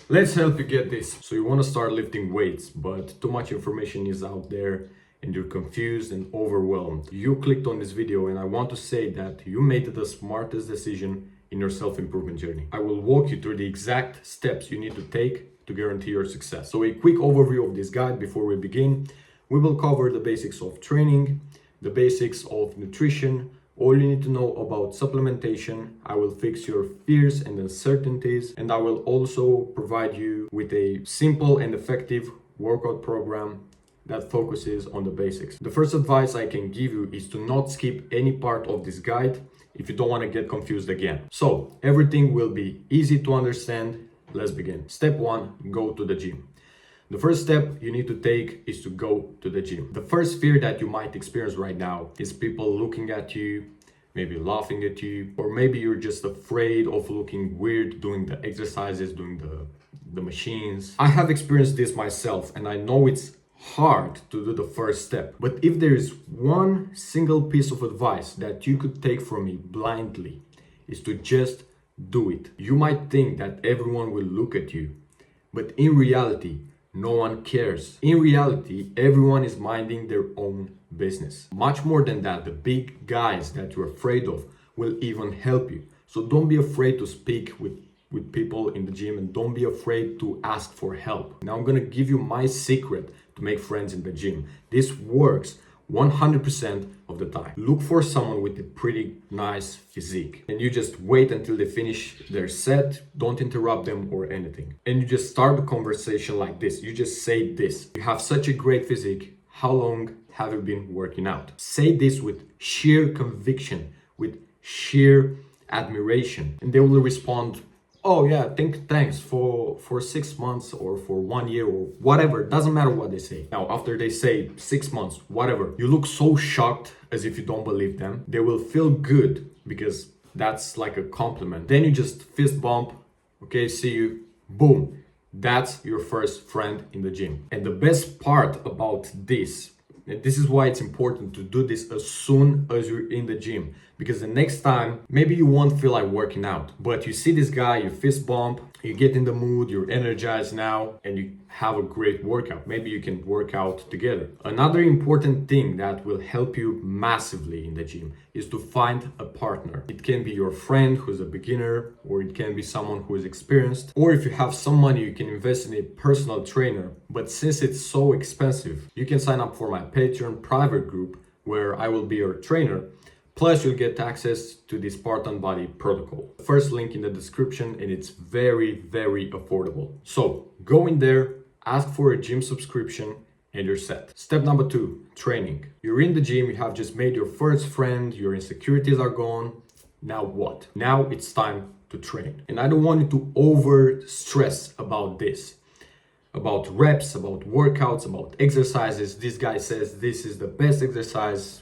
Let's help you get this. So you want to start lifting weights, but too much information is out there and you're confused and overwhelmed. You clicked on this video and I want to say that you made the smartest decision in your self-improvement journey. I will walk you through the exact steps you need to take to guarantee your success. So a quick overview of this guide before we begin. We will cover the basics of training, the basics of nutrition, all you need to know about supplementation. I will fix your fears and uncertainties, and I will also provide you with a simple and effective workout program that focuses on the basics. The first advice I can give you is to not skip any part of this guide if you don't want to get confused again. So everything will be easy to understand. Let's begin. Step 1, go to the gym. The first step you need to take is to go to the gym. The first fear that you might experience right now is people looking at you, maybe laughing at you, or maybe you're just afraid of looking weird doing the exercises, doing the machines. I have experienced this myself and I know it's hard to do the first step. But if there is one single piece of advice that you could take from me blindly, is to just do it. You might think that everyone will look at you, but in reality, no one cares. In reality, everyone is minding their own business. Much more than that, the big guys that you're afraid of will even help you. So don't be afraid to speak with people in the gym, and don't be afraid to ask for help. Now I'm gonna give you my secret to make friends in the gym. This works 100% of the time. Look for someone with a pretty nice physique and you just wait until they finish their set. Don't interrupt them or anything. And you just start the conversation like this. You just say this: you have such a great physique. How long have you been working out? Say this with sheer conviction, with sheer admiration. And they will respond, oh yeah, thanks for 6 months or for 1 year or whatever. It doesn't matter what they say. Now, after they say 6 months, whatever, you look so shocked as if you don't believe them. They will feel good because that's like a compliment. Then you just fist bump. Okay, see you. Boom. That's your first friend in the gym. And the best part about this, and this is why it's important to do this as soon as you're in the gym, because the next time, maybe you won't feel like working out, but you see this guy, you fist bump, you get in the mood, you're energized now, and you have a great workout. Maybe you can work out together. Another important thing that will help you massively in the gym is to find a partner. It can be your friend who's a beginner, or it can be someone who is experienced, or if you have some money, you can invest in a personal trainer. But since it's so expensive, you can sign up for my Patreon private group where I will be your trainer. Plus, you'll get access to the Spartan Body protocol. First link in the description, and it's very, very affordable. So go in there, ask for a gym subscription, and you're set. Step number 2, training. You're in the gym, you have just made your first friend, your insecurities are gone. Now what? Now it's time to train. And I don't want you to over stress about this. About reps, about workouts, about exercises. This guy says this is the best exercise,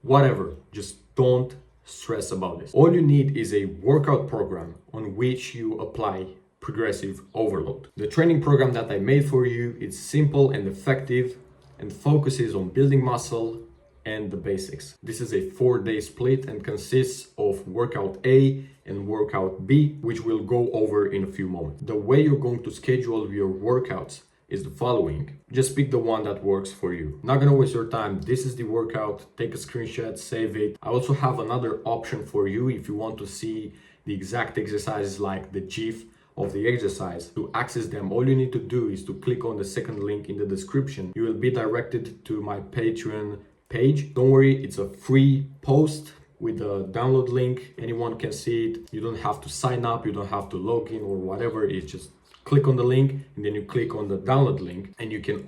whatever. Just don't stress about this. All you need is a workout program on which you apply progressive overload. The training program that I made for you is simple and effective and focuses on building muscle and the basics. This is a 4-day split and consists of workout A and workout B, which we'll go over in a few moments. The way you're going to schedule your workouts is the following. Just pick the one that works for you. Not gonna waste your time. This is the workout. Take a screenshot, save it. I also have another option for you if you want to see the exact exercises, like the GIF of the exercise. To access them, all you need to do is to click on the second link in the description. You will be directed to my Patreon page. Don't worry, it's a free post with a download link. Anyone can see it. You don't have to sign up, you don't have to log in or whatever. It's just click on the link and then you click on the download link and you can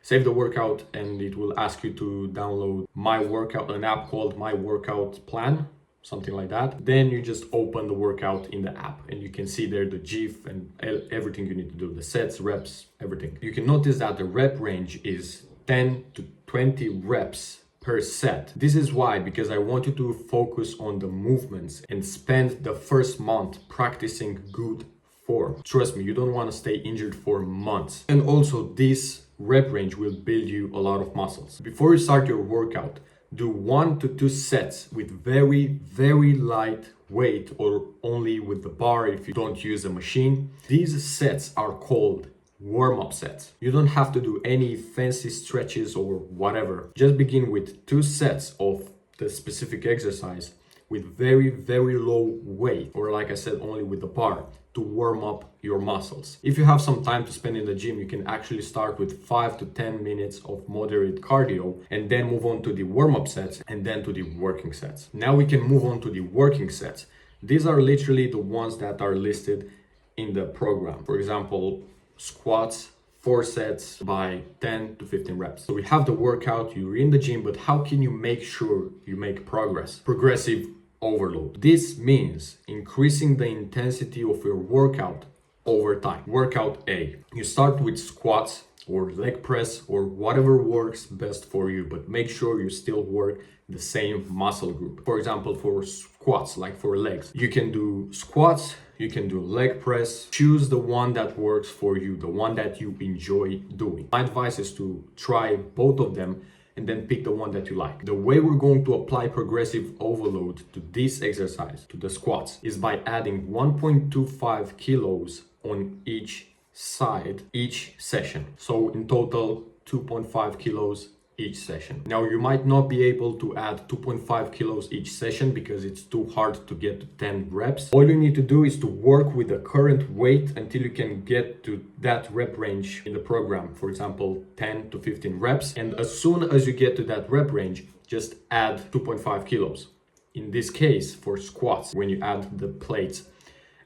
save the workout, and it will ask you to download my workout, an app called My Workout Plan, something like that. Then you just open the workout in the app and you can see there the GIF and everything you need to do, the sets, reps, everything. You can notice that the rep range is 10 to 20 reps per set. This is why, because I want you to focus on the movements and spend the first month practicing good form. Trust me, you don't want to stay injured for months. And also, this rep range will build you a lot of muscles. Before you start your workout, do 1 to 2 sets with very, very light weight or only with the bar if you don't use a machine. These sets are called warm-up sets. You don't have to do any fancy stretches or whatever. Just begin with 2 sets of the specific exercise with very, very low weight, or like I said, only with the bar, to warm up your muscles. If you have some time to spend in the gym, you can actually start with 5 to 10 minutes of moderate cardio and then move on to the warm-up sets and then to the working sets. Now we can move on to the working sets. These are literally the ones that are listed in the program. For example, squats, 4 sets by 10 to 15 reps. So we have the workout, you're in the gym, but how can you make sure you make progress? Progressive overload. This means increasing the intensity of your workout over time. Workout A. You start with squats or leg press or whatever works best for you, but make sure you still work the same muscle group. For example, for squats, like for legs, you can do squats, you can do leg press. Choose the one that works for you, the one that you enjoy doing. My advice is to try both of them and then pick the one that you like. The way we're going to apply progressive overload to this exercise, to the squats, is by adding 1.25 kilos on each side, each session. So in total, 2.5 kilos each session. Now you might not be able to add 2.5 kilos each session because it's too hard to get to 10 reps. All you need to do is to work with the current weight until you can get to that rep range in the program. For example, 10 to 15 reps. And as soon as you get to that rep range, just add 2.5 kilos. In this case, for squats, when you add the plates,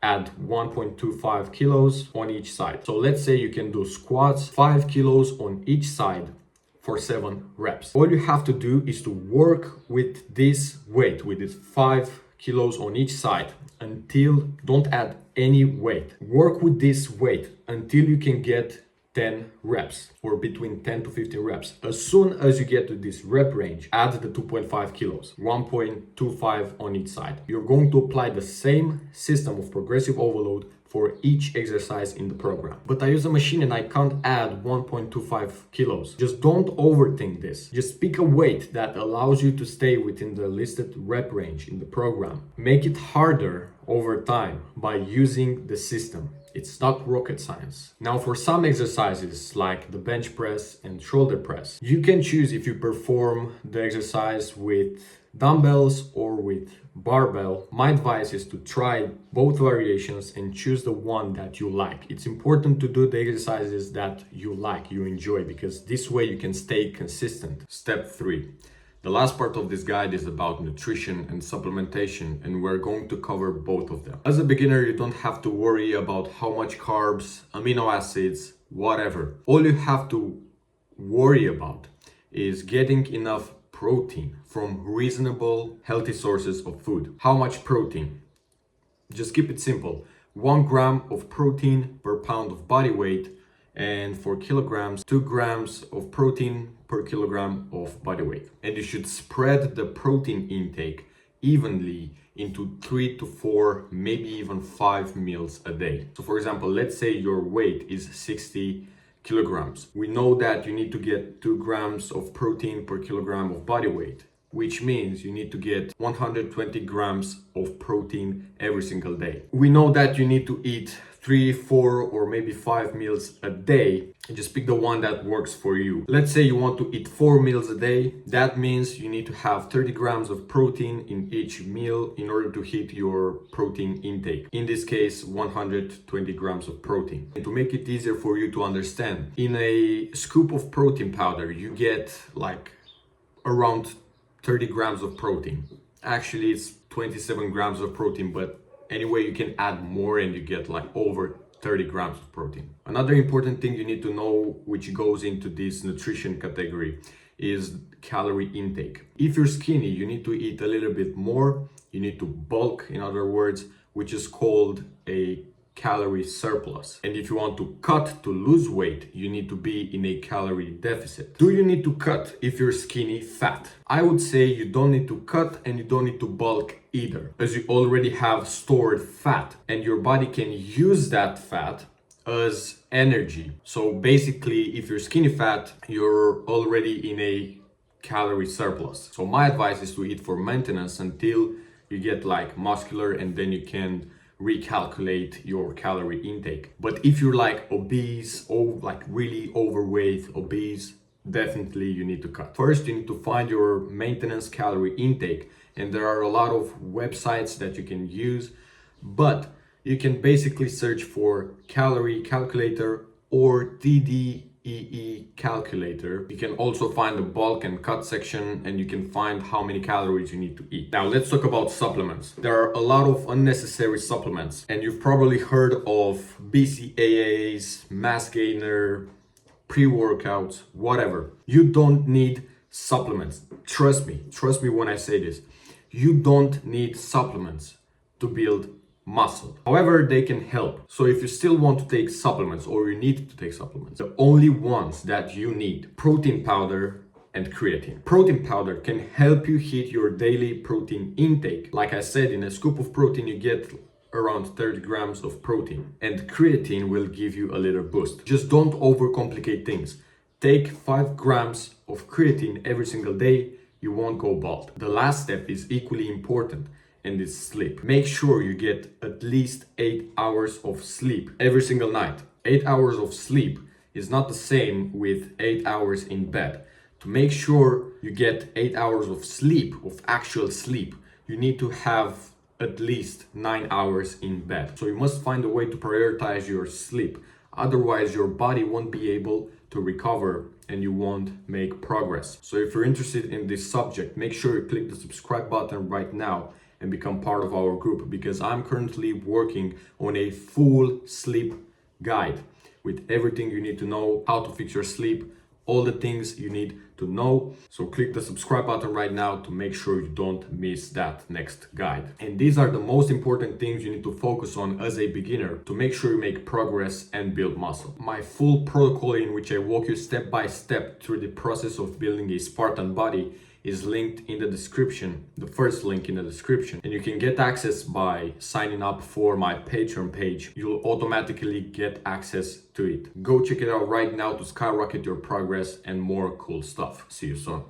add 1.25 kilos on each side. So let's say you can do squats, 5 kilos on each side for 7 reps. All you have to do is to work with this weight, with this 5 kilos on each side until, don't add any weight. Work with this weight until you can get 10 reps or between 10 to 15 reps. As soon as you get to this rep range, add the 2.5 kilos, 1.25 on each side. You're going to apply the same system of progressive overload for each exercise in the program. But I use a machine and I can't add 1.25 kilos. Just don't overthink this. Just pick a weight that allows you to stay within the listed rep range in the program. Make it harder over time by using the system. It's not rocket science. Now for some exercises like the bench press and shoulder press, you can choose if you perform the exercise with dumbbells or with barbell. My advice is to try both variations and choose the one that you like. It's important to do the exercises that you like, you enjoy, because this way you can stay consistent. Step 3. The last part of this guide is about nutrition and supplementation, and we're going to cover both of them. As a beginner, you don't have to worry about how much carbs, amino acids, whatever. All you have to worry about is getting enough protein from reasonable, healthy sources of food. How much protein? Just keep it simple. 1 gram of protein per pound of body weight, and for kilograms, 2 grams of protein per kilogram of body weight. And you should spread the protein intake evenly into 3 to 4, maybe even 5 meals a day. So for example, let's say your weight is 60 kilograms. We know that you need to get 2 grams of protein per kilogram of body weight, which means you need to get 120 grams of protein every single day. We know that you need to eat 3, 4, or maybe 5 meals a day. Just pick the one that works for you. Let's say you want to eat 4 meals a day. That means you need to have 30 grams of protein in each meal in order to hit your protein intake. In this case, 120 grams of protein. And to make it easier for you to understand, in a scoop of protein powder, you get like around 30 grams of protein. Actually, it's 27 grams of protein, but anyway, you can add more and you get like over 30 grams of protein. Another important thing you need to know, which goes into this nutrition category, is calorie intake. If you're skinny, you need to eat a little bit more. You need to bulk, in other words, which is called a calorie surplus. And if you want to cut, to lose weight, you need to be in a calorie deficit. Do you need to cut if you're skinny fat? I would say you don't need to cut and you don't need to bulk either, as you already have stored fat and your body can use that fat as energy. So basically, if you're skinny fat, you're already in a calorie surplus. So my advice is to eat for maintenance until you get like muscular, and then you can recalculate your calorie intake. But if you're like obese or like really overweight, obese, definitely you need to cut. First, you need to find your maintenance calorie intake, and there are a lot of websites that you can use, but you can basically search for calorie calculator or TDEE calculator. You can also find the bulk and cut section, and you can find how many calories you need to eat. Now let's talk about supplements. There are a lot of unnecessary supplements, and you've probably heard of BCAAs, mass gainer, pre-workouts, whatever. You don't need supplements. Trust me when I say this. You don't need supplements to build muscle. However, they can help. So if you still want to take supplements, or you need to take supplements, the only ones that you need: protein powder and creatine. Protein powder can help you hit your daily protein intake. Like I said, in a scoop of protein you get around 30 grams of protein, and creatine will give you a little boost. Just don't overcomplicate things. Take 5 grams of creatine every single day, you won't go bald. The last step is equally important, and it's sleep. Make sure you get at least 8 hours of sleep every single night. 8 hours of sleep is not the same with 8 hours in bed. To make sure you get 8 hours of sleep, of actual sleep, you need to have at least 9 hours in bed. So you must find a way to prioritize your sleep. Otherwise, your body won't be able to recover and you won't make progress. So if you're interested in this subject, make sure you click the subscribe button right now and become part of our group, because I'm currently working on a full sleep guide with everything you need to know, how to fix your sleep, all the things you need to know. So click the subscribe button right now to make sure you don't miss that next guide. And these are the most important things you need to focus on as a beginner to make sure you make progress and build muscle. My full protocol, in which I walk you step by step through the process of building a Spartan body, is linked in the description, the first link in the description. And you can get access by signing up for my Patreon page. You'll automatically get access to it. Go check it out right now to skyrocket your progress and more cool stuff. See you soon.